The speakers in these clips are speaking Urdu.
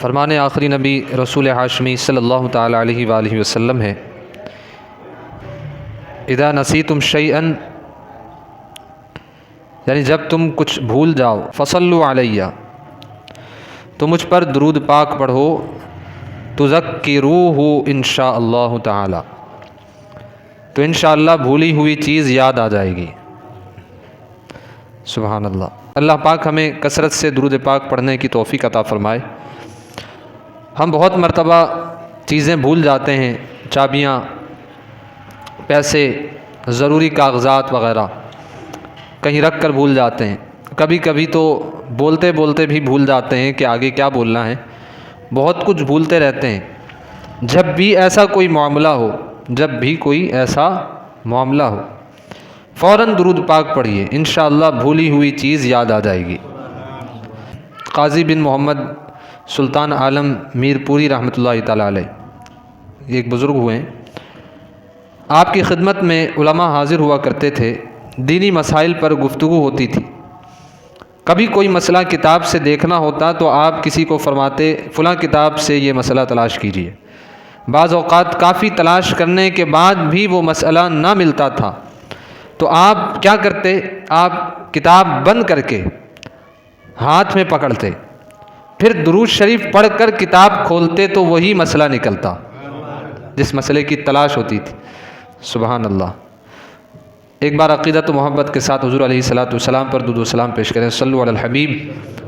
فرمان آخری نبی رسول ہاشمی صلی اللہ تعالیٰ علیہ وآلہ وسلم ہے، اذا نسیتم شیئا، یعنی جب تم کچھ بھول جاؤ، فصلوا علیہ، تو مجھ پر درود پاک پڑھو، تذکروہ انشاء اللہ تعالی، تو انشاءاللہ بھولی ہوئی چیز یاد آ جائے گی۔ سبحان اللہ۔ اللہ پاک ہمیں کثرت سے درود پاک پڑھنے کی توفیق عطا فرمائے۔ ہم بہت مرتبہ چیزیں بھول جاتے ہیں، چابیاں، پیسے، ضروری کاغذات وغیرہ کہیں رکھ کر بھول جاتے ہیں۔ کبھی کبھی تو بولتے بولتے بھی بھول جاتے ہیں کہ آگے کیا بولنا ہے، بہت کچھ بھولتے رہتے ہیں۔ جب بھی ایسا کوئی معاملہ ہو، جب بھی کوئی ایسا معاملہ ہو، فوراً درود پاک پڑھیے، انشاءاللہ بھولی ہوئی چیز یاد آ جائے گی۔ قاضی بن محمد سلطان عالم میر پوری رحمۃ اللہ تعالیٰ علیہ، ایک بزرگ ہوئے ہیں، آپ کی خدمت میں علماء حاضر ہوا کرتے تھے، دینی مسائل پر گفتگو ہوتی تھی۔ کبھی کوئی مسئلہ کتاب سے دیکھنا ہوتا تو آپ کسی کو فرماتے فلاں کتاب سے یہ مسئلہ تلاش کیجیے۔ بعض اوقات کافی تلاش کرنے کے بعد بھی وہ مسئلہ نہ ملتا تھا تو آپ کیا کرتے، آپ کتاب بند کر کے ہاتھ میں پکڑتے، پھر درود شریف پڑھ کر کتاب کھولتے تو وہی مسئلہ نکلتا جس مسئلے کی تلاش ہوتی تھی۔ سبحان اللہ۔ ایک بار عقیدت و محبت کے ساتھ حضور علیہ الصلوۃ والسلام پر درود و سلام پیش کریں۔ صلو علی الحبیب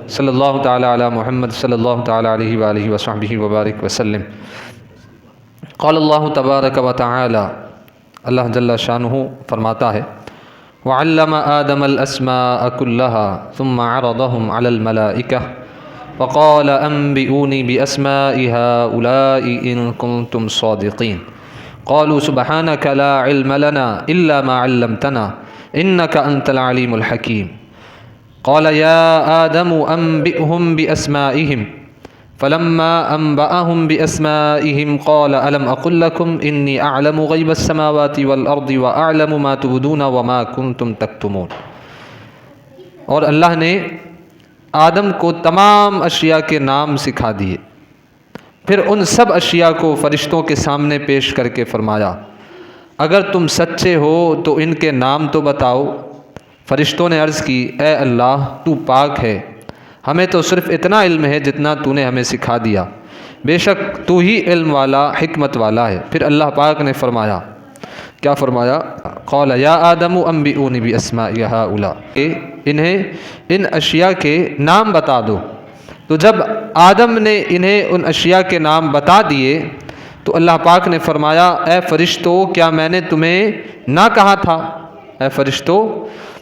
صلی اللہ تعالی علی محمد صلی اللہ تعالی علیہ وآلہ وصحبہ وبارک وسلم۔ قال اللہ تبارک و تعالی، اللہ جل شانہ فرماتا ہے، وعلم آدم الاسماء كلها ثم عرضهم على الملائکہ وقال انبئونی باسماء هؤلاء ان کنتم صادقین قالوا سبحانك لا علم لنا الا ما علمتنا انك انت العليم الحكيم قال يا آدم انبئهم باسمائهم فلما انبأهم باسمائهم قال الم اقل لكم اني اعلم غیب السماوات والارض واعلم ما تبدون وما كنتم تكتمون۔ اور اللہ نے آدم کو تمام اشیاء کے نام سکھا دیے، پھر ان سب اشیاء کو فرشتوں کے سامنے پیش کر کے فرمایا، اگر تم سچے ہو تو ان کے نام تو بتاؤ۔ فرشتوں نے عرض کی، اے اللہ تو پاک ہے، ہمیں تو صرف اتنا علم ہے جتنا تو نے ہمیں سکھا دیا، بے شک تو ہی علم والا حکمت والا ہے۔ پھر اللہ پاک نے فرمایا، کیا فرمایا؟ قال یا آدم انبئونی باسماء ہؤلاء، انہیں ان اشیاء کے نام بتا دو۔ تو جب آدم نے انہیں ان اشیاء کے نام بتا دیے تو اللہ پاک نے فرمایا، اے فرشتو کیا میں نے تمہیں نہ کہا تھا، اے فرشتو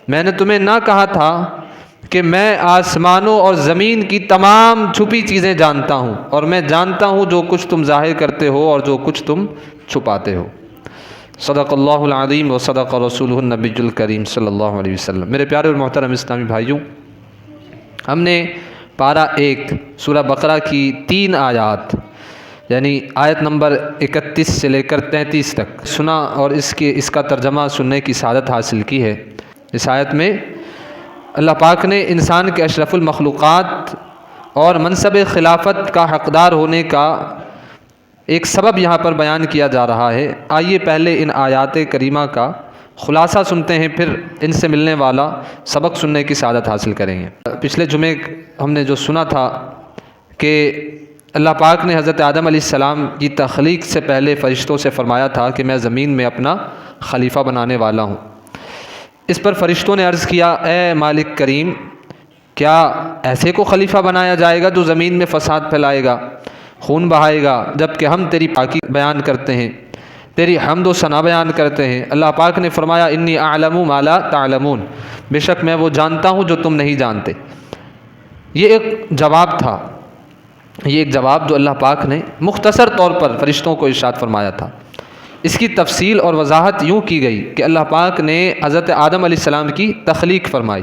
میں نے تمہیں نہ کہا تھا کہ میں آسمانوں اور زمین کی تمام چھپی چیزیں جانتا ہوں، اور میں جانتا ہوں جو کچھ تم ظاہر کرتے ہو اور جو کچھ تم چھپاتے ہو۔ صدق اللہ العظیم و صدق رسولہ النبی الکریم صلی اللہ علیہ وسلم۔ میرے پیارے اور محترم اسلامی بھائیوں، ہم نے پارہ 1 سورہ بقرہ کی 3 آیات، یعنی آیت نمبر 31 سے لے کر 33 تک سنا اور اس کا ترجمہ سننے کی سعادت حاصل کی ہے۔ اس آیت میں اللہ پاک نے انسان کے اشرف المخلوقات اور منصب خلافت کا حقدار ہونے کا ایک سبب یہاں پر بیان کیا جا رہا ہے۔ آئیے پہلے ان آیات کریمہ کا خلاصہ سنتے ہیں، پھر ان سے ملنے والا سبق سننے کی سعادت حاصل کریں گے۔ پچھلے جمعے ہم نے جو سنا تھا کہ اللہ پاک نے حضرت آدم علیہ السلام کی تخلیق سے پہلے فرشتوں سے فرمایا تھا کہ میں زمین میں اپنا خلیفہ بنانے والا ہوں۔ اس پر فرشتوں نے عرض کیا، اے مالک کریم، کیا ایسے کو خلیفہ بنایا جائے گا جو زمین میں فساد پھیلائے گا، خون بہائے گا، جبکہ ہم تیری پاکی بیان کرتے ہیں، تیری حمد و ثنا بیان کرتے ہیں۔ اللہ پاک نے فرمایا، انی اعلم ما لا تعلمون، بے شک میں وہ جانتا ہوں جو تم نہیں جانتے۔ یہ ایک جواب تھا، یہ ایک جواب جو اللہ پاک نے مختصر طور پر فرشتوں کو ارشاد فرمایا تھا۔ اس کی تفصیل اور وضاحت یوں کی گئی کہ اللہ پاک نے حضرت آدم علیہ السلام کی تخلیق فرمائی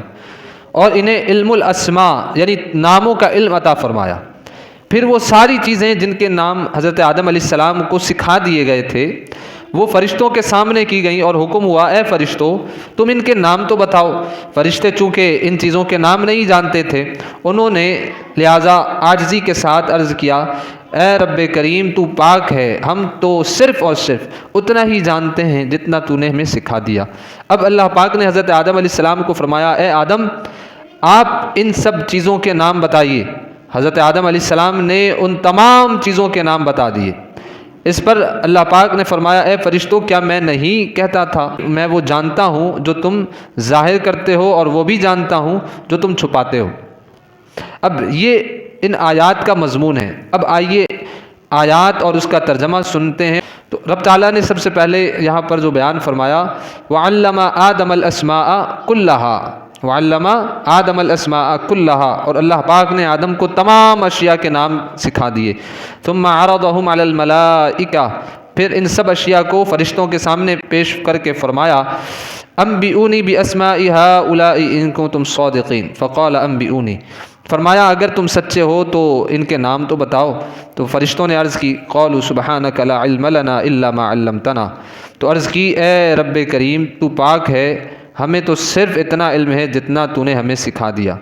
اور انہیں علم الاسماء یعنی ناموں کا علم عطا فرمایا۔ پھر وہ ساری چیزیں جن کے نام حضرت آدم علیہ السلام کو سکھا دیے گئے تھے، وہ فرشتوں کے سامنے کی گئیں اور حکم ہوا اے فرشتوں تم ان کے نام تو بتاؤ۔ فرشتے چونکہ ان چیزوں کے نام نہیں جانتے تھے، انہوں نے لہٰذا عاجزی کے ساتھ عرض کیا اے رب کریم تو پاک ہے، ہم تو صرف اور صرف اتنا ہی جانتے ہیں جتنا تو نے ہمیں سکھا دیا۔ اب اللہ پاک نے حضرت آدم علیہ السلام کو فرمایا اے آدم آپ ان سب چیزوں کے نام بتائیے۔ حضرت آدم علیہ السلام نے ان تمام چیزوں کے نام بتا دیے۔ اس پر اللہ پاک نے فرمایا اے فرشتوں کیا میں نہیں کہتا تھا میں وہ جانتا ہوں جو تم ظاہر کرتے ہو اور وہ بھی جانتا ہوں جو تم چھپاتے ہو۔ اب یہ ان آیات کا مضمون ہے۔ اب آئیے آیات اور اس کا ترجمہ سنتے ہیں۔ تو رب تعالیٰ نے سب سے پہلے یہاں پر جو بیان فرمایا وَعَلَّمَ آدَمَ الْأَسْمَاءَ كُلَّهَا، وَعَلَّمَ آدَمَ الْأَسْمَاءَ كُلَّهَا، اور اللہ پاک نے آدم کو تمام اشیاء کے نام سکھا دیے۔ ثُمَّ عَرَضَهُمْ عَلَى الْمَلَائِكَةِ، پھر ان سب اشیاء کو فرشتوں کے سامنے پیش کر کے فرمایا انبئونی باسماء هؤلاء ان کنتم صادقین، فقال انبئونی، فرمایا اگر تم سچے ہو تو ان کے نام تو بتاؤ۔ تو فرشتوں نے عرض کی قالوا سبحانک لا علم لنا الا ما علمتنا، تو عرض کی اے رب کریم تو پاک ہے، ہمیں تو صرف اتنا علم ہے جتنا تو نے ہمیں سکھا دیا۔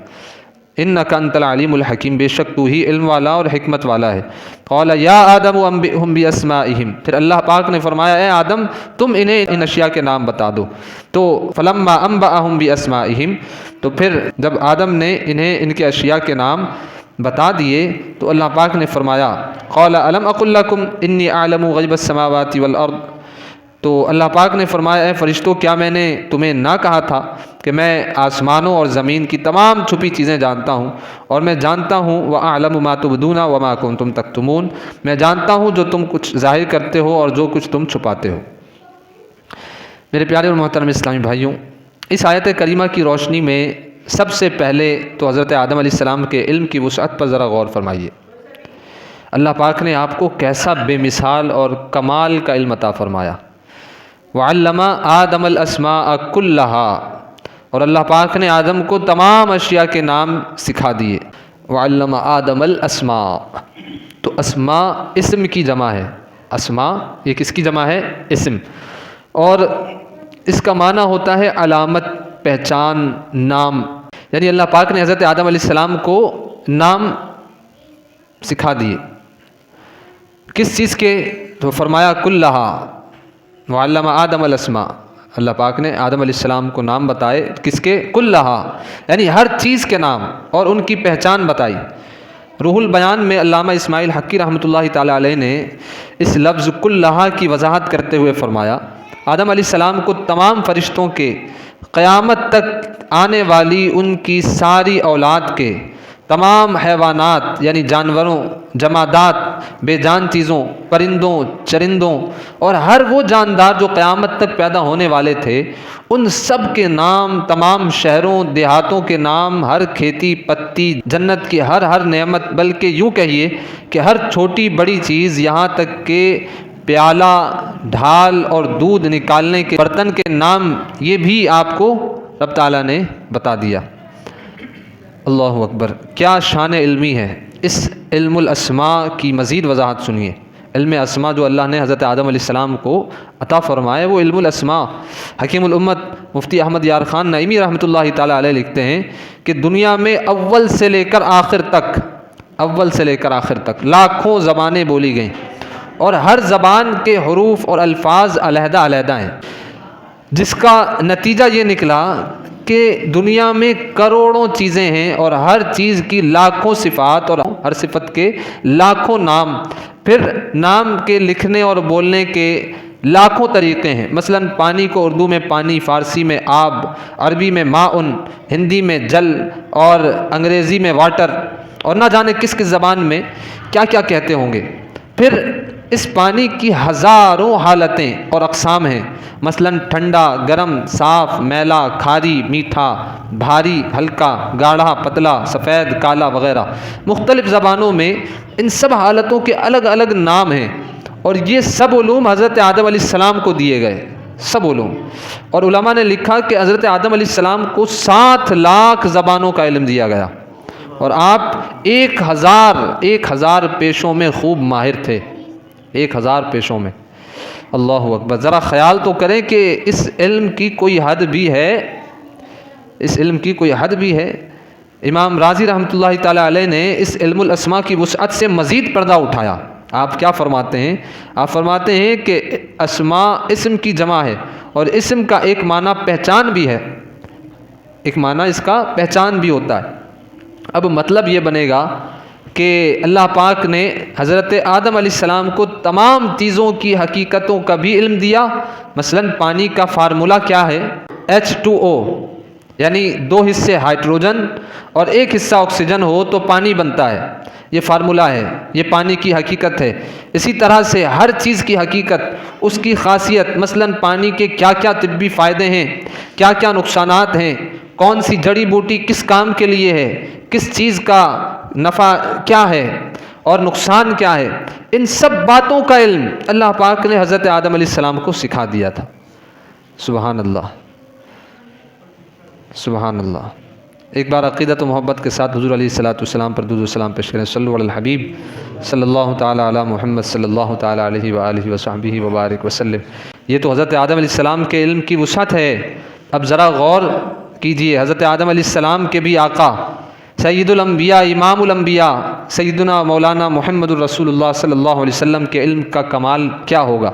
انک انت العلیم الحکیم، بے شک تو ہی علم والا اور حکمت والا ہے۔ قال یا آدم انبئہم باسمائہم، پھر اللہ پاک نے فرمایا اے آدم تم انہیں ان اشیاء کے نام بتا دو۔ تو فلما انبأہم باسمائہم، تو پھر جب آدم نے انہیں ان کے اشیاء کے نام بتا دیے تو اللہ پاک نے فرمایا قال الم اقل لکم انی اعلم غیب السماوات والارض، تو اللہ پاک نے فرمایا اے فرشتوں کیا میں نے تمہیں نہ کہا تھا کہ میں آسمانوں اور زمین کی تمام چھپی چیزیں جانتا ہوں، اور میں جانتا ہوں وَأَعْلَمُ مَا تُبْدُونَ وَمَا كُنْتُمْ تَكْتُمُونَ، میں جانتا ہوں جو تم کچھ ظاہر کرتے ہو اور جو کچھ تم چھپاتے ہو۔ میرے پیارے اور محترم اسلامی بھائیوں، اس آیت کریمہ کی روشنی میں سب سے پہلے تو حضرت آدم علیہ السلام کے علم کی وسعت پر ذرا غور فرمائیے۔ اللہ پاک نے آپ کو کیسا بے مثال اور کمال کا علم عطا فرمایا۔ وَعَلَّمَ آدَمَ الْأَسْمَاءَ كُلَّهَا، اور اللہ پاک نے آدم کو تمام اشیاء کے نام سکھا دیے۔ وَعَلَّمَ آدَمَ الْأَسْمَاءَ، تو اسماء اسم کی جمع ہے۔ اسماء یہ کس کی جمع ہے؟ اسم، اور اس کا معنی ہوتا ہے علامت، پہچان، نام، یعنی اللہ پاک نے حضرت آدم علیہ السلام کو نام سکھا دیے۔ کس چیز کے؟ تو فرمایا کلہا، وعلم آدم الاسماء، اللہ پاک نے آدم علیہ السلام کو نام بتائے، کس کے؟ کلہا، یعنی ہر چیز کے نام اور ان کی پہچان بتائی۔ روح البیان میں علامہ اسماعیل حقی رحمۃ اللہ تعالیٰ علیہ نے اس لفظ کلہا کی وضاحت کرتے ہوئے فرمایا آدم علیہ السلام کو تمام فرشتوں کے قیامت تک آنے والی ان کی ساری اولاد کے، تمام حیوانات یعنی جانوروں، جمادات، بے جان چیزوں، پرندوں، چرندوں اور ہر وہ جاندار جو قیامت تک پیدا ہونے والے تھے، ان سب کے نام، تمام شہروں دیہاتوں کے نام، ہر کھیتی پتی، جنت کی ہر نعمت، بلکہ یوں کہیے کہ ہر چھوٹی بڑی چیز، یہاں تک کہ پیالہ، ڈھال اور دودھ نکالنے کے برتن کے نام، یہ بھی آپ کو رب تعالیٰ نے بتا دیا۔ اللہ اکبر، کیا شان علمی ہے۔ اس علم الاسماء کی مزید وضاحت سنیے۔ علم اسماء جو اللہ نے حضرت آدم علیہ السلام کو عطا فرمائے، وہ علم الاسماء، حکیم الامت مفتی احمد یار خان نعیمی رحمۃ اللہ تعالیٰ علیہ لکھتے ہیں کہ دنیا میں اول سے لے کر آخر تک لاکھوں زبانیں بولی گئیں، اور ہر زبان کے حروف اور الفاظ علیحدہ علیحدہ ہیں، جس کا نتیجہ یہ نکلا کہ دنیا میں کروڑوں چیزیں ہیں اور ہر چیز کی لاکھوں صفات اور ہر صفت کے لاکھوں نام، پھر نام کے لکھنے اور بولنے کے لاکھوں طریقے ہیں۔ مثلا پانی کو اردو میں پانی، فارسی میں آب، عربی میں ماءن، ہندی میں جل اور انگریزی میں واٹر، اور نہ جانے کس کس زبان میں کیا کیا کہتے ہوں گے۔ پھر اس پانی کی ہزاروں حالتیں اور اقسام ہیں، مثلا ٹھنڈا، گرم، صاف، میلا، کھاری، میٹھا، بھاری، ہلکا، گاڑھا، پتلا، سفید، کالا وغیرہ۔ مختلف زبانوں میں ان سب حالتوں کے الگ الگ نام ہیں، اور یہ سب علوم حضرت آدم علیہ السلام کو دیے گئے، سب علوم۔ اور علماء نے لکھا کہ حضرت آدم علیہ السلام کو 7 لاکھ زبانوں کا علم دیا گیا، اور آپ 1000 پیشوں میں خوب ماہر تھے، 1000 پیشوں میں۔ اللہ اکبر. ذرا خیال تو کریں کہ اس علم کی کوئی حد بھی ہے، اس علم کی کوئی حد بھی ہے. امام رازی رحمۃ اللہ تعالیٰ علیہ نے اس علم الاسماء کی وسعت سے مزید پردہ اٹھایا. آپ کیا فرماتے ہیں؟ آپ فرماتے ہیں کہ اسماء اسم کی جمع ہے، اور اسم کا ایک معنی پہچان بھی ہے، ایک معنی اس کا پہچان بھی ہوتا ہے. اب مطلب یہ بنے گا کہ اللہ پاک نے حضرت آدم علیہ السلام کو تمام چیزوں کی حقیقتوں کا بھی علم دیا. مثلا پانی کا فارمولہ کیا ہے؟ H2O، یعنی 2 حصے ہائیڈروجن اور 1 حصہ آکسیجن ہو تو پانی بنتا ہے. یہ فارمولہ ہے، یہ پانی کی حقیقت ہے. اسی طرح سے ہر چیز کی حقیقت، اس کی خاصیت، مثلا پانی کے کیا کیا طبی فائدے ہیں، کیا کیا نقصانات ہیں، کون سی جڑی بوٹی کس کام کے لیے ہے، کس چیز کا نفع کیا ہے اور نقصان کیا ہے، ان سب باتوں کا علم اللہ پاک نے حضرت آدم علیہ السلام کو سکھا دیا تھا. سبحان اللہ، سبحان اللہ. ایک بار عقیدت و محبت کے ساتھ حضور علیہ الصلوۃ والسلام پر درود و سلام پیش کریں. صلو علی الحبیب صلی اللہ تعالی علی محمد صلی اللہ تعالی علیہ وآلہ وصحبہ وبارک وسلم. یہ تو حضرت آدم علیہ السلام کے علم کی وسعت ہے. اب ذرا غور کیجئے، حضرت آدم علیہ السلام کے بھی آقا سید الانبیاء امام الانبیاء سیدنا مولانا محمد الرسول اللہ صلی اللہ علیہ وسلم کے علم کا کمال کیا ہوگا.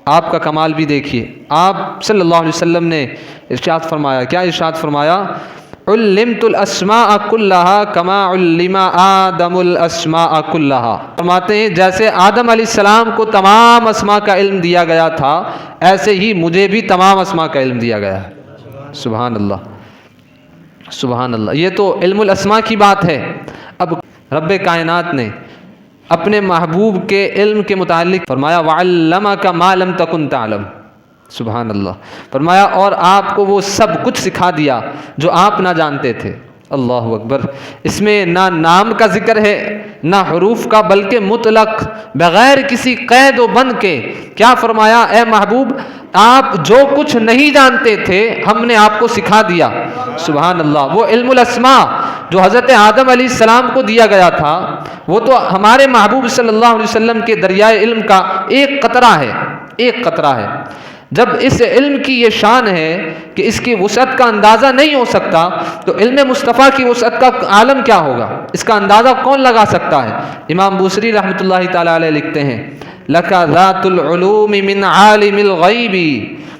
آپ کا کمال بھی دیکھیے. آپ صلی اللہ علیہ وسلم نے ارشاد فرمایا، کیا ارشاد فرمایا؟ علمت الاسماء کلہا کما علم آدم الاسماء کلہا. فرماتے ہیں جیسے آدم علیہ السلام کو تمام اسماء کا علم دیا گیا تھا، ایسے ہی مجھے بھی تمام اسماء کا علم دیا گیا ہے. سبحان اللہ، سبحان اللہ. یہ تو علم الاسماء کی بات ہے. اب رب کائنات نے اپنے محبوب کے علم کے متعلق فرمایا وَعَلَّمَكَ مَا لَمْ تَكُنْ تَعْلَمْ. سبحان اللہ. فرمایا اور آپ کو وہ سب کچھ سکھا دیا جو آپ نہ جانتے تھے. اللہ اکبر. اس میں نہ نام کا ذکر ہے نہ حروف کا، بلکہ مطلق بغیر کسی قید و بند کے کیا فرمایا؟ اے محبوب آپ جو کچھ نہیں جانتے تھے ہم نے آپ کو سکھا دیا. سبحان اللہ. وہ علم الاسماء جو حضرت آدم علیہ السلام کو دیا گیا تھا وہ تو ہمارے محبوب صلی اللہ علیہ وسلم کے دریائے علم کا ایک قطرہ ہے، ایک قطرہ ہے. جب اس علم کی یہ شان ہے کہ اس کی وسعت کا اندازہ نہیں ہو سکتا تو علم مصطفیٰ کی وسعت کا عالم کیا ہوگا؟ اس کا اندازہ کون لگا سکتا ہے؟ امام بوصری رحمۃ اللہ تعالی علیہ لکھتے ہیں لَكَ ذَاتُ الْعُلُومِ مِنْ عَالِمِ الْغَيْبِ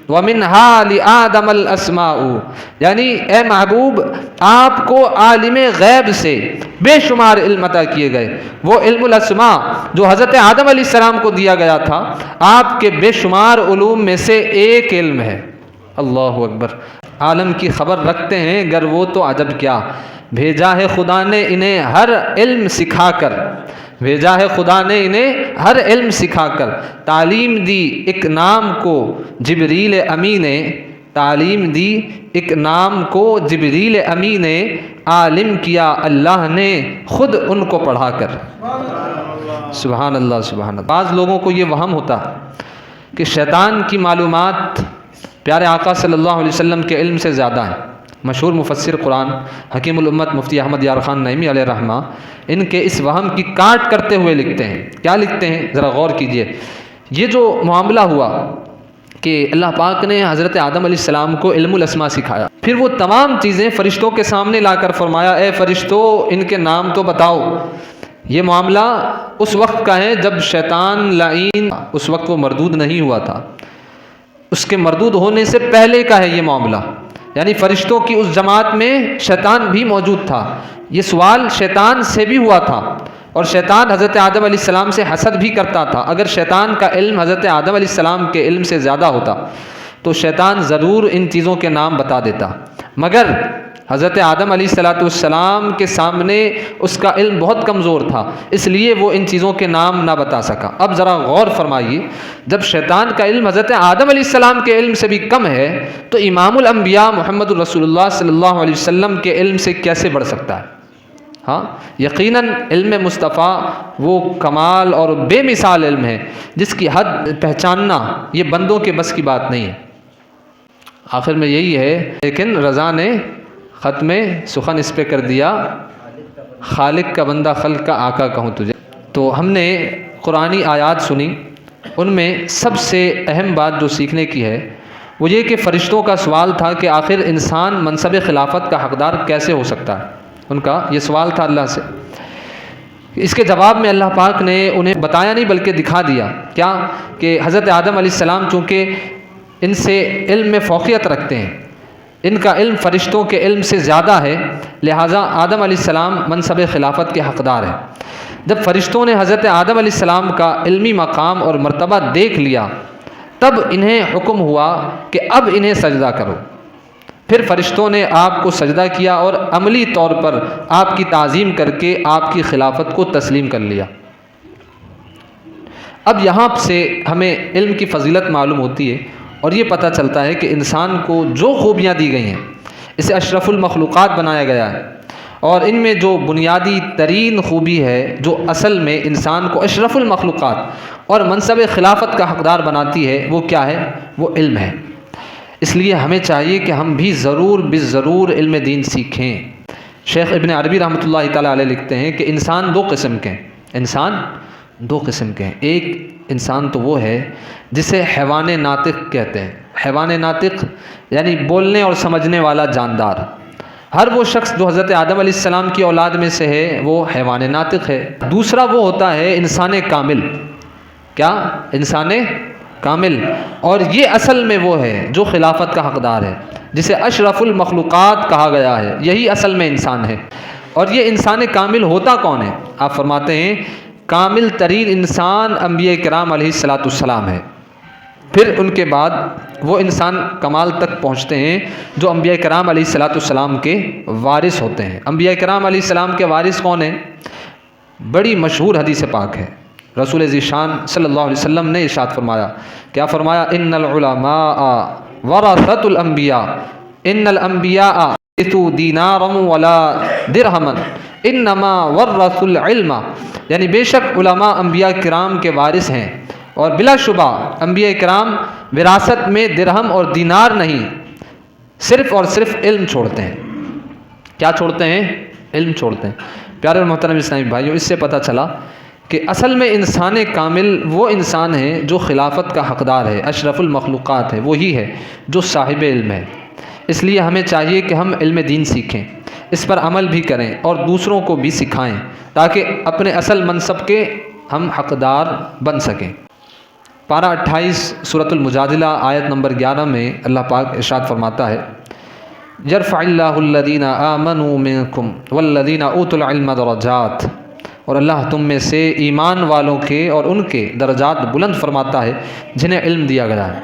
وَمِنْهَا لِآدَمَ الْأَسْمَاءُ. یعنی اے محبوب آپ کو عالم غیب سے بے شمار علم عطا کیے گئے. وہ علم الاسماء جو حضرت آدم علیہ السلام کو دیا گیا تھا آپ کے بے شمار علوم میں سے ایک علم ہے. اللہ اکبر. عالم کی خبر رکھتے ہیں گر وہ تو عجب کیا، بھیجا ہے خدا نے انہیں ہر علم سکھا کر، بھیجا ہے خدا نے انہیں ہر علم سکھا کر. تعلیم دی ایک نام کو جبریل امی نے، تعلیم دی ایک نام کو جبریل امی نے، عالم کیا اللہ نے خود ان کو پڑھا کر. سبحان اللہ، سبحان اللہ. بعض لوگوں کو یہ وہم ہوتا کہ شیطان کی معلومات پیارے آقا صلی اللہ علیہ وسلم کے علم سے زیادہ ہیں. مشہور مفسر قرآن حکیم الامت مفتی احمد یار خان نعیمی علیہ رحمہ ان کے اس وہم کی کاٹ کرتے ہوئے لکھتے ہیں. کیا لکھتے ہیں ذرا غور کیجئے. یہ جو معاملہ ہوا کہ اللہ پاک نے حضرت آدم علیہ السلام کو علم الاسماء سکھایا، پھر وہ تمام چیزیں فرشتوں کے سامنے لا کر فرمایا اے فرشتوں ان کے نام تو بتاؤ. یہ معاملہ اس وقت کا ہے جب شیطان لعین، اس وقت وہ مردود نہیں ہوا تھا، اس کے مردود ہونے سے پہلے کا ہے یہ معاملہ. یعنی فرشتوں کی اس جماعت میں شیطان بھی موجود تھا. یہ سوال شیطان سے بھی ہوا تھا اور شیطان حضرت آدم علیہ السلام سے حسد بھی کرتا تھا. اگر شیطان کا علم حضرت آدم علیہ السلام کے علم سے زیادہ ہوتا تو شیطان ضرور ان چیزوں کے نام بتا دیتا، مگر حضرت آدم علیہ السلام کے سامنے اس کا علم بہت کمزور تھا، اس لیے وہ ان چیزوں کے نام نہ بتا سکا. اب ذرا غور فرمائیے، جب شیطان کا علم حضرت آدم علیہ السلام کے علم سے بھی کم ہے تو امام الانبیاء محمد الرسول اللہ صلی اللہ علیہ وسلم کے علم سے کیسے بڑھ سکتا ہے؟ ہاں یقیناً علم مصطفیٰ وہ کمال اور بے مثال علم ہے جس کی حد پہچاننا یہ بندوں کے بس کی بات نہیں ہے. آخر میں یہی ہے، لیکن رضا نے ختم سخن اس پہ کر دیا خالق کا بندہ خلق کا آقا کہوں تجھے. تو ہم نے قرآنی آیات سنی، ان میں سب سے اہم بات جو سیکھنے کی ہے وہ یہ کہ فرشتوں کا سوال تھا کہ آخر انسان منصب خلافت کا حقدار کیسے ہو سکتا ہے. ان کا یہ سوال تھا اللہ سے. اس کے جواب میں اللہ پاک نے انہیں بتایا نہیں بلکہ دکھا دیا کیا کہ حضرت آدم علیہ السلام چونکہ ان سے علم میں فوقیت رکھتے ہیں، ان کا علم فرشتوں کے علم سے زیادہ ہے، لہٰذا آدم علیہ السلام منصب خلافت کے حقدار ہیں. جب فرشتوں نے حضرت آدم علیہ السلام کا علمی مقام اور مرتبہ دیکھ لیا تب انہیں حکم ہوا کہ اب انہیں سجدہ کرو. پھر فرشتوں نے آپ کو سجدہ کیا اور عملی طور پر آپ کی تعظیم کر کے آپ کی خلافت کو تسلیم کر لیا. اب یہاں سے ہمیں علم کی فضیلت معلوم ہوتی ہے اور یہ پتہ چلتا ہے کہ انسان کو جو خوبیاں دی گئی ہیں اسے اشرف المخلوقات بنایا گیا ہے، اور ان میں جو بنیادی ترین خوبی ہے جو اصل میں انسان کو اشرف المخلوقات اور منصب خلافت کا حقدار بناتی ہے وہ کیا ہے؟ وہ علم ہے. اس لیے ہمیں چاہیے کہ ہم بھی ضرور علم دین سیکھیں. شیخ ابن عربی رحمۃ اللہ تعالیٰ علیہ لکھتے ہیں کہ انسان دو قسم کے ہیں. ایک انسان تو وہ ہے جسے حیوان ناطق کہتے ہیں. حیوان ناطق یعنی بولنے اور سمجھنے والا جاندار. ہر وہ شخص جو حضرت آدم علیہ السلام کی اولاد میں سے ہے وہ حیوان ناطق ہے. دوسرا وہ ہوتا ہے انسان کامل. کیا؟ انسان کامل. اور یہ اصل میں وہ ہے جو خلافت کا حقدار ہے، جسے اشرف المخلوقات کہا گیا ہے. یہی اصل میں انسان ہے. اور یہ انسان کامل ہوتا کون ہے؟ آپ فرماتے ہیں کامل ترین انسان انبیاء کرام علیہ السلام ہے. پھر ان کے بعد وہ انسان کمال تک پہنچتے ہیں جو انبیاء کرام علیہ السلام کے وارث ہوتے ہیں. انبیاء کرام علیہ السلام کے وارث کون ہیں؟ بڑی مشہور حدیث پاک ہے. رسول ذیشان صلی اللہ علیہ وسلم نے ارشاد فرمایا. کیا فرمایا؟ ان العلماء ورثۃ الانبیاء ان الانبیاء ورثوا دینارا ولا درہما انما ورثوا العلم. یعنی بے شک علماء انبیاء کرام کے وارث ہیں اور بلا شبہ انبیاء کرام وراثت میں درہم اور دینار نہیں، صرف اور صرف علم چھوڑتے ہیں. کیا چھوڑتے ہیں؟ علم چھوڑتے ہیں. پیارے اور محترم اسلامی بھائیوں، اس سے پتہ چلا کہ اصل میں انسان کامل وہ انسان ہے جو خلافت کا حقدار ہے، اشرف المخلوقات ہے، وہی ہے جو صاحب علم ہے. اس لیے ہمیں چاہیے کہ ہم علم دین سیکھیں، اس پر عمل بھی کریں اور دوسروں کو بھی سکھائیں تاکہ اپنے اصل منصب کے ہم حقدار بن سکیں. پارہ 28 سورۃ المجادلہ آیت نمبر 11 میں اللہ پاک ارشاد فرماتا ہے یرفع اللہ الذین آمنوا منکم والذین اوتوا العلم درجات. اور اللہ تم میں سے ایمان والوں کے اور ان کے درجات بلند فرماتا ہے جنہیں علم دیا گیا ہے.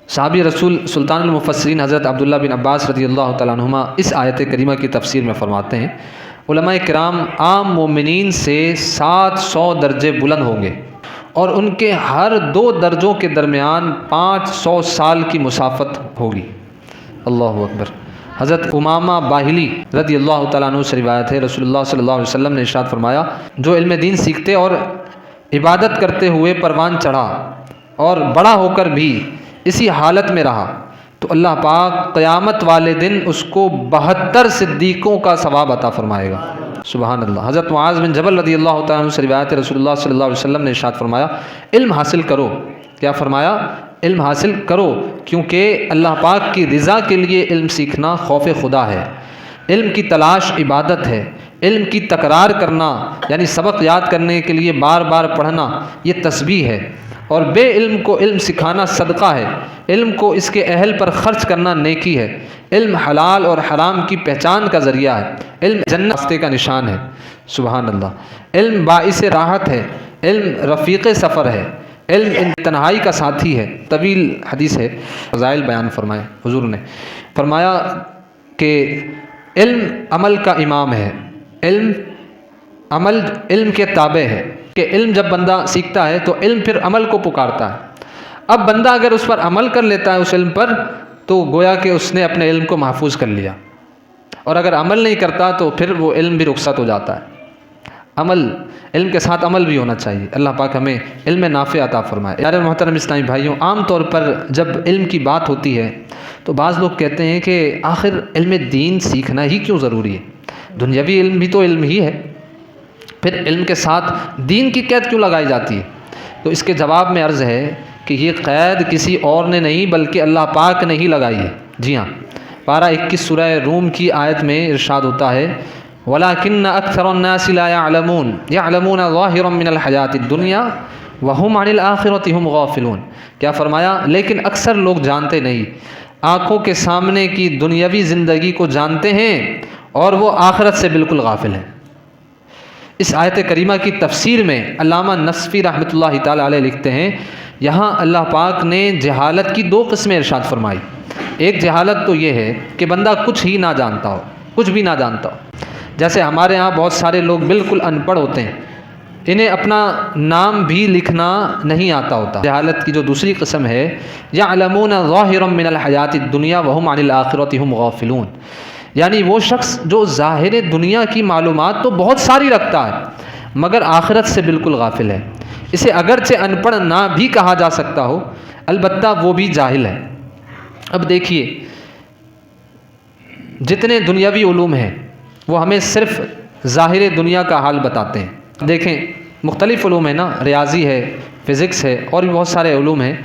صحابی رسول سلطان المفسرین حضرت عبداللہ بن عباس رضی اللہ تعالیٰ عنہما اس آیت کریمہ کی تفسیر میں فرماتے ہیں علماء کرام عام مومنین سے 700 درجے بلند ہوں گے اور ان کے ہر 2 درجوں کے درمیان 500 سال کی مسافت ہوگی. اللہ اکبر. حضرت امامہ باہلی رضی اللہ تعالیٰ عنہ سے روایت ہے رسول اللہ صلی اللہ علیہ وسلم نے ارشاد فرمایا جو علم دین سیکھتے اور عبادت کرتے ہوئے پروان چڑھا اور بڑا ہو کر بھی اسی حالت میں رہا تو اللہ پاک قیامت والے دن اس کو 72 صدیقوں کا ثواب عطا فرمائے گا. سبحان اللہ. حضرت معاذ بن جبل رضی اللہ تعالیٰ عنہ سے روایت ہے رسول اللہ صلی اللہ علیہ وسلم نے ارشاد فرمایا علم حاصل کرو. کیا فرمایا؟ علم حاصل کرو، کیونکہ اللہ پاک کی رضا کے لیے علم سیکھنا خوف خدا ہے. علم کی تلاش عبادت ہے. علم کی تکرار کرنا یعنی سبق یاد کرنے کے لیے بار بار پڑھنا یہ تسبیح ہے، اور بے علم کو علم سکھانا صدقہ ہے. علم کو اس کے اہل پر خرچ کرنا نیکی ہے. علم حلال اور حرام کی پہچان کا ذریعہ ہے. علم جنت راستے کا نشان ہے. سبحان اللہ. علم باعث راحت ہے. علم رفیق سفر ہے. علم تنہائی کا ساتھی ہے. طویل حدیث ہے، فضائل بیان فرمائے حضور نے فرمایا کہ علم عمل کا امام ہے. عمل علم کے تابع ہے کہ علم جب بندہ سیکھتا ہے تو علم پھر عمل کو پکارتا ہے. اب بندہ اگر اس پر عمل کر لیتا ہے اس علم پر تو گویا کہ اس نے اپنے علم کو محفوظ کر لیا، اور اگر عمل نہیں کرتا تو پھر وہ علم بھی رخصت ہو جاتا ہے. علم کے ساتھ عمل بھی ہونا چاہیے. اللہ پاک ہمیں علم نافع عطا فرمائے. یار محترم اسلامی بھائیوں، عام طور پر جب علم کی بات ہوتی ہے تو بعض لوگ کہتے ہیں کہ آخر علم دین سیکھنا ہی کیوں ضروری ہے؟ دنیاوی علم بھی تو علم ہی ہے، پھر علم کے ساتھ دین کی قید کیوں لگائی جاتی ہے؟ تو اس کے جواب میں عرض ہے کہ یہ قید کسی اور نے نہیں بلکہ اللہ پاک نے ہی لگائی ہے۔ جی ہاں، پارہ 21 سورہ روم کی آیت میں ارشاد ہوتا ہے وَلَكِنَّ أَكْثَرَ النَّاسِ لَا يَعْلَمُونَ يَعْلَمُونَ ظَاهِرًا مِنَ الْحَيَاةِ الدُّنْيَا وَهُمْ عَنِ الْآخِرَةِ هُمْ غَافِلُونَ۔ کیا فرمایا؟ لیکن اکثر لوگ جانتے نہیں، آنکھوں کے سامنے کی دنیاوی زندگی کو جانتے ہیں اور وہ آخرت سے بالکل غافل ہیں۔ اس آیت کریمہ کی تفسیر میں علامہ نصفی رحمۃ اللہ تعالی علیہ لکھتے ہیں یہاں اللہ پاک نے جہالت کی 2 قسمیں ارشاد فرمائی۔ ایک جہالت تو یہ ہے کہ بندہ کچھ ہی نہ جانتا ہو، کچھ بھی نہ جانتا ہو۔ جیسے ہمارے ہاں بہت سارے لوگ بالکل ان پڑھ ہوتے ہیں، انہیں اپنا نام بھی لکھنا نہیں آتا ہوتا۔ جہالت کی جو دوسری قسم ہے یعلمون ظاہرا من الحیات الدنیا وہم عن الآخرۃ ہم غافلون، یعنی وہ شخص جو ظاہر دنیا کی معلومات تو بہت ساری رکھتا ہے مگر آخرت سے بالکل غافل ہے۔ اسے اگرچہ ان پڑھ نہ بھی کہا جا سکتا ہو، البتہ وہ بھی جاہل ہے۔ اب دیکھیے، جتنے دنیاوی علوم ہیں وہ ہمیں صرف ظاہر دنیا کا حال بتاتے ہیں۔ دیکھیں مختلف علوم ہیں نا، ریاضی ہے، فزکس ہے، اور بھی بہت سارے علوم ہیں،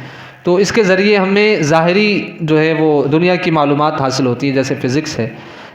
تو اس کے ذریعے ہمیں ظاہری جو ہے وہ دنیا کی معلومات حاصل ہوتی ہیں۔ جیسے فزکس ہے،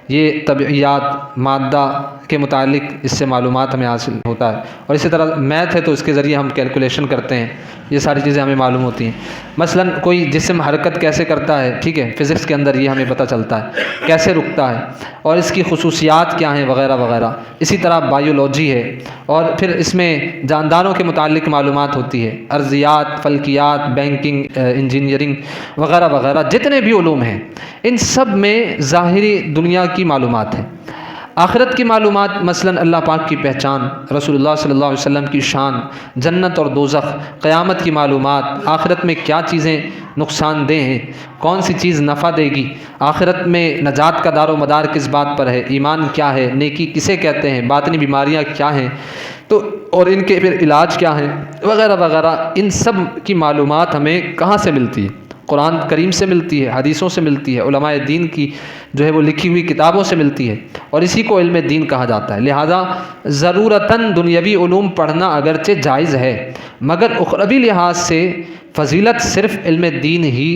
یہ طبعیات، مادہ کے متعلق اس سے معلومات ہمیں حاصل ہوتا ہے، اور اسی طرح میتھ ہے تو اس کے ذریعے ہم کیلکولیشن کرتے ہیں، یہ ساری چیزیں ہمیں معلوم ہوتی ہیں۔ مثلا کوئی جسم حرکت کیسے کرتا ہے، ٹھیک ہے، فزکس کے اندر یہ ہمیں پتہ چلتا ہے، کیسے رکتا ہے اور اس کی خصوصیات کیا ہیں وغیرہ وغیرہ۔ اسی طرح بایولوجی ہے، اور پھر اس میں جانداروں کے متعلق معلومات ہوتی ہے، ارضیات، فلکیات، بینکنگ، انجینئرنگ وغیرہ وغیرہ، جتنے بھی علوم ہیں ان سب میں ظاہری دنیا کی معلومات ہیں۔ آخرت کی معلومات مثلا اللہ پاک کی پہچان، رسول اللہ صلی اللہ علیہ وسلم کی شان، جنت اور دوزخ، قیامت کی معلومات، آخرت میں کیا چیزیں نقصان دہ ہیں، کون سی چیز نفع دے گی، آخرت میں نجات کا دار و مدار کس بات پر ہے، ایمان کیا ہے، نیکی کسے کہتے ہیں، باطنی بیماریاں کیا ہیں، تو اور ان کے پھر علاج کیا ہیں وغیرہ وغیرہ، ان سب کی معلومات ہمیں کہاں سے ملتی ہے؟ قرآن کریم سے ملتی ہے، حدیثوں سے ملتی ہے، علماء دین کی جو ہے وہ لکھی ہوئی کتابوں سے ملتی ہے، اور اسی کو علم دین کہا جاتا ہے۔ لہذا ضرورتاً دنیاوی علوم پڑھنا اگرچہ جائز ہے مگر اخروی لحاظ سے فضیلت صرف علم دین ہی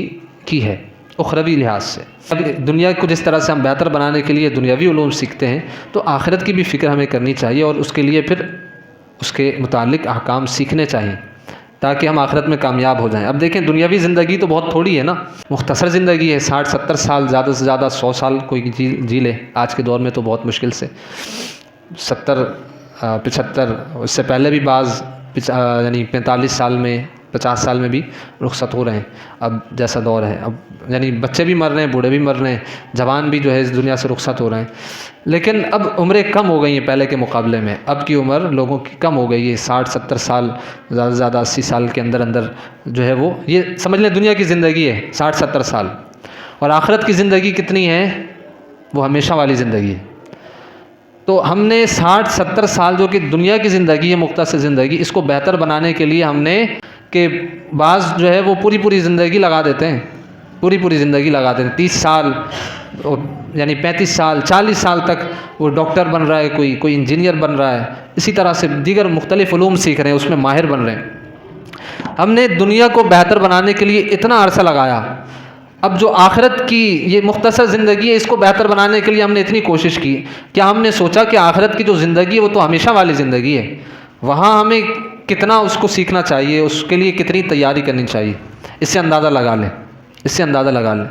کی ہے، اخروی لحاظ سے۔ اب دنیا کو جس طرح سے ہم بہتر بنانے کے لیے دنیاوی علوم سیکھتے ہیں تو آخرت کی بھی فکر ہمیں کرنی چاہیے، اور اس کے لیے پھر اس کے متعلق احکام سیکھنے چاہیے تاکہ ہم آخرت میں کامیاب ہو جائیں۔ اب دیکھیں دنیاوی زندگی تو بہت تھوڑی ہے نا، مختصر زندگی ہے، 60-70 سال، زیادہ سے زیادہ 100 سال کوئی جی لے۔ آج کے دور میں تو بہت مشکل سے 70-75، اس سے پہلے بھی بعض یعنی 45 سال میں، 50 سال میں بھی رخصت ہو رہے ہیں۔ اب جیسا دور ہے، اب یعنی بچے بھی مر رہے ہیں، بوڑھے بھی مر رہے ہیں، جوان بھی جو ہے اس دنیا سے رخصت ہو رہے ہیں۔ لیکن اب عمریں کم ہو گئی ہیں پہلے کے مقابلے میں، اب کی عمر لوگوں کی کم ہو گئی ہے، 60-70 سال، زیادہ سے زیادہ 80 سال کے اندر اندر جو ہے وہ، یہ سمجھ لیں دنیا کی زندگی ہے 60-70 سال، اور آخرت کی زندگی کتنی ہے؟ وہ ہمیشہ والی زندگی ہے۔ تو ہم نے 60-70 سال جو کہ دنیا کی زندگی ہے، مختصر زندگی، اس کو بہتر بنانے کے لیے ہم نے کہ بعض جو ہے وہ پوری زندگی لگا دیتے ہیں، پوری زندگی لگا دیتے ہیں، 30 سال یعنی 35 سال 40 سال تک وہ ڈاکٹر بن رہا ہے، کوئی انجینئر بن رہا ہے، اسی طرح سے دیگر مختلف علوم سیکھ رہے ہیں، اس میں ماہر بن رہے ہیں۔ ہم نے دنیا کو بہتر بنانے کے لیے اتنا عرصہ لگایا، اب جو آخرت کی یہ مختصر زندگی ہے اس کو بہتر بنانے کے لیے ہم نے اتنی کوشش کی، کیا ہم نے سوچا کہ آخرت کی جو زندگی ہے وہ تو ہمیشہ والی زندگی ہے، وہاں ہمیں کتنا اس کو سیکھنا چاہیے، اس کے لیے کتنی تیاری کرنی چاہیے، اس سے اندازہ لگا لیں۔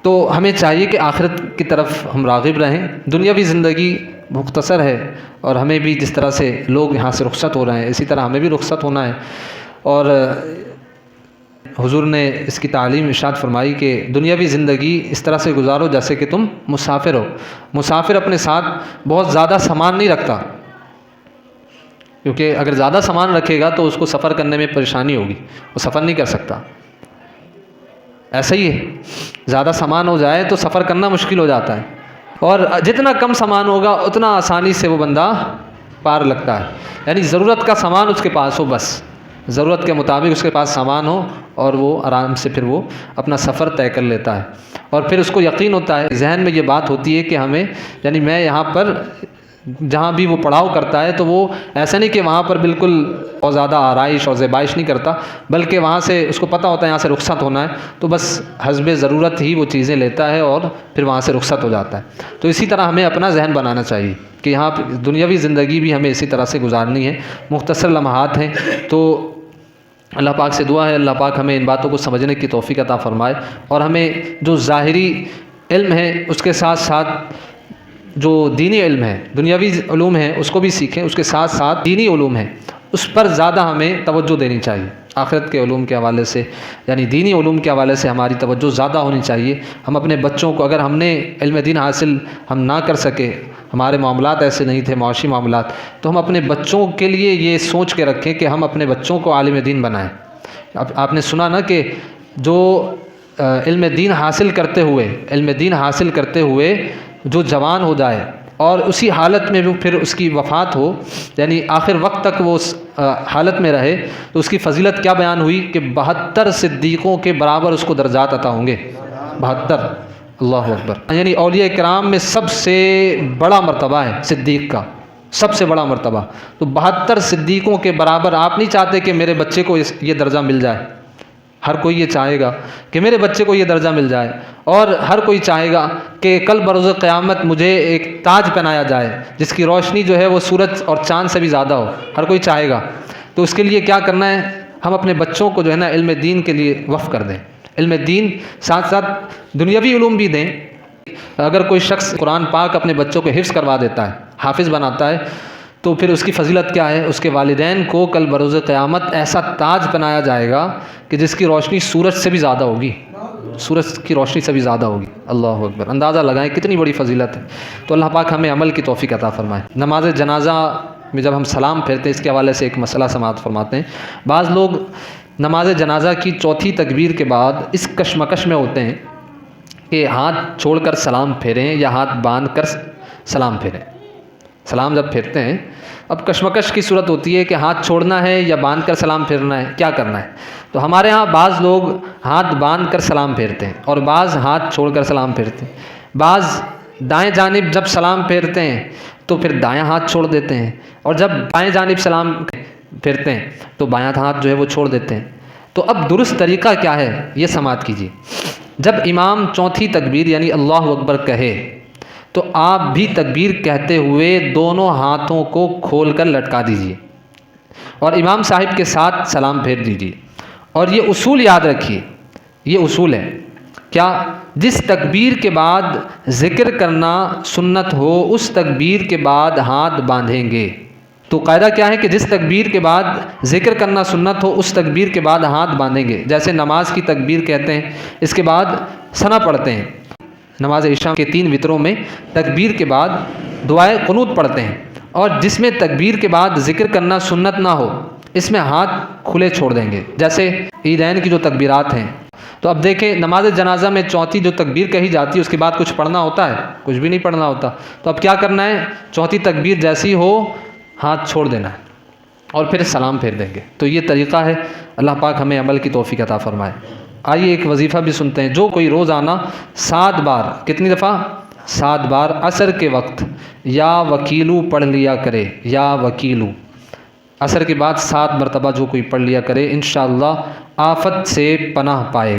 تو ہمیں چاہیے کہ آخرت کی طرف ہم راغب رہیں۔ دنیاوی زندگی مختصر ہے، اور ہمیں بھی جس طرح سے لوگ یہاں سے رخصت ہو رہے ہیں اسی طرح ہمیں بھی رخصت ہونا ہے، اور حضور نے اس کی تعلیم ارشاد فرمائی کہ دنیاوی زندگی اس طرح سے گزارو جیسے کہ تم مسافر ہو۔ مسافر اپنے ساتھ بہت زیادہ سامان نہیں رکھتا، کیونکہ اگر زیادہ سامان رکھے گا تو اس کو سفر کرنے میں پریشانی ہوگی، وہ سفر نہیں کر سکتا۔ ایسا ہی ہے، زیادہ سامان ہو جائے تو سفر کرنا مشکل ہو جاتا ہے، اور جتنا کم سامان ہوگا اتنا آسانی سے وہ بندہ پار لگتا ہے۔ یعنی ضرورت کا سامان اس کے پاس ہو، بس ضرورت کے مطابق اس کے پاس سامان ہو، اور وہ آرام سے پھر وہ اپنا سفر طے کر لیتا ہے، اور پھر اس کو یقین ہوتا ہے، ذہن میں یہ بات ہوتی ہے کہ ہمیں یعنی میں یہاں پر جہاں بھی وہ پڑاؤ کرتا ہے تو وہ ایسا نہیں کہ وہاں پر بالکل اور زیادہ آرائش اور زیبائش نہیں کرتا، بلکہ وہاں سے اس کو پتہ ہوتا ہے یہاں سے رخصت ہونا ہے، تو بس حسب ضرورت ہی وہ چیزیں لیتا ہے اور پھر وہاں سے رخصت ہو جاتا ہے۔ تو اسی طرح ہمیں اپنا ذہن بنانا چاہیے کہ یہاں دنیاوی زندگی بھی ہمیں اسی طرح سے گزارنی ہے، مختصر لمحات ہیں۔ تو اللہ پاک سے دعا ہے اللہ پاک ہمیں ان باتوں کو سمجھنے کی توفیق عطا فرمائے، اور ہمیں جو ظاہری علم ہے اس کے ساتھ ساتھ جو دینی علم ہے، دنیاوی علوم ہیں اس کو بھی سیکھیں، اس کے ساتھ ساتھ دینی علوم ہیں اس پر زیادہ ہمیں توجہ دینی چاہیے۔ آخرت کے علوم کے حوالے سے، یعنی دینی علوم کے حوالے سے ہماری توجہ زیادہ ہونی چاہیے۔ ہم اپنے بچوں کو، اگر ہم نے علم دین حاصل ہم نہ کر سکے، ہمارے معاملات ایسے نہیں تھے معاشی معاملات، تو ہم اپنے بچوں کے لیے یہ سوچ کے رکھیں کہ ہم اپنے بچوں کو عالم دین بنائیں۔ آپ نے سنا نا کہ جو علم دین حاصل کرتے ہوئے جو جوان ہو جائے اور اسی حالت میں وہ پھر اس کی وفات ہو، یعنی آخر وقت تک وہ اس حالت میں رہے، تو اس کی فضیلت کیا بیان ہوئی کہ 72 صدیقوں کے برابر اس کو درجات عطا ہوں گے۔ 72، اللہ اکبر، یعنی اولیاء کرام میں سب سے بڑا مرتبہ ہے صدیق کا، سب سے بڑا مرتبہ۔ تو 72 صدیقوں کے برابر آپ نہیں چاہتے کہ میرے بچے کو یہ درجہ مل جائے؟ ہر کوئی یہ چاہے گا کہ میرے بچے کو یہ درجہ مل جائے، اور ہر کوئی چاہے گا کہ کل بروز قیامت مجھے ایک تاج پہنایا جائے جس کی روشنی جو ہے وہ سورج اور چاند سے بھی زیادہ ہو، ہر کوئی چاہے گا۔ تو اس کے لیے کیا کرنا ہے؟ ہم اپنے بچوں کو جو ہے نا علم دین کے لیے وقف کر دیں، علم دین ساتھ ساتھ دنیاوی علوم بھی دیں۔ اگر کوئی شخص قرآن پاک اپنے بچوں کو حفظ کروا دیتا ہے، حافظ بناتا ہے، تو پھر اس کی فضیلت کیا ہے؟ اس کے والدین کو کل بروز قیامت ایسا تاج پہنایا جائے گا کہ جس کی روشنی سورج سے بھی زیادہ ہوگی، سورج کی روشنی سے بھی زیادہ ہوگی۔ اللہ اکبر، اندازہ لگائیں کتنی بڑی فضیلت ہے۔ تو اللہ پاک ہمیں عمل کی توفیق عطا فرمائے۔ نماز جنازہ میں جب ہم سلام پھیرتے ہیں، اس کے حوالے سے ایک مسئلہ سماعت فرماتے ہیں۔ بعض لوگ نماز جنازہ کی چوتھی تکبیر کے بعد اس کشمکش میں ہوتے ہیں کہ ہاتھ چھوڑ کر سلام پھیریں یا ہاتھ باندھ کر سلام پھیریں۔ سلام جب پھیرتے ہیں، اب کشمکش کی صورت ہوتی ہے کہ ہاتھ چھوڑنا ہے یا باندھ کر سلام پھیرنا ہے، کیا کرنا ہے؟ تو ہمارے ہاں بعض لوگ ہاتھ باندھ کر سلام پھیرتے ہیں اور بعض ہاتھ چھوڑ کر سلام پھیرتے ہیں۔ بعض دائیں جانب جب سلام پھیرتے ہیں تو پھر دایاں ہاتھ چھوڑ دیتے ہیں، اور جب بائیں جانب سلام پھیرتے ہیں تو بایاں ہاتھ جو ہے وہ چھوڑ دیتے ہیں۔ تو اب درست طریقہ کیا ہے یہ سماعت کیجیے۔ جب امام چوتھی تکبیر یعنی اللہ اکبر کہے تو آپ بھی تکبیر کہتے ہوئے دونوں ہاتھوں کو کھول کر لٹکا دیجیے اور امام صاحب کے ساتھ سلام پھیر دیجیے۔ اور یہ اصول یاد رکھیے، یہ اصول ہے کیا؟ جس تکبیر کے بعد ذکر کرنا سنت ہو اس تکبیر کے بعد ہاتھ باندھیں گے۔ تو قاعدہ کیا ہے کہ جس تکبیر کے بعد ذکر کرنا سنت ہو اس تکبیر کے بعد ہاتھ باندھیں گے۔ جیسے نماز کی تکبیر کہتے ہیں، اس کے بعد ثنا پڑھتے ہیں۔ نماز عشاء کے 3 وطروں میں تکبیر کے بعد دعائے قنوت پڑھتے ہیں، اور جس میں تکبیر کے بعد ذکر کرنا سنت نہ ہو اس میں ہاتھ کھلے چھوڑ دیں گے، جیسے عیدین کی جو تکبیرات ہیں۔ تو اب دیکھیں نماز جنازہ میں چوتھی جو تکبیر کہی جاتی ہے اس کے بعد کچھ پڑھنا ہوتا ہے؟ کچھ بھی نہیں پڑھنا ہوتا۔ تو اب کیا کرنا ہے؟ چوتھی تکبیر جیسی ہو ہاتھ چھوڑ دینا ہے اور پھر سلام پھیر دیں گے۔ تو یہ طریقہ ہے۔ اللہ پاک ہمیں عمل کی توفیق عطا فرمائے۔ آئیے ایک وظیفہ بھی سنتے ہیں۔ جو کوئی روزانہ 7 بار، کتنی دفعہ؟ 7 بار عصر کے وقت یا وکیلو پڑھ لیا کرے، یا وکیلو، عصر کے بعد 7 مرتبہ جو کوئی پڑھ لیا کرے، انشاءاللہ آفت سے پناہ پائے گا۔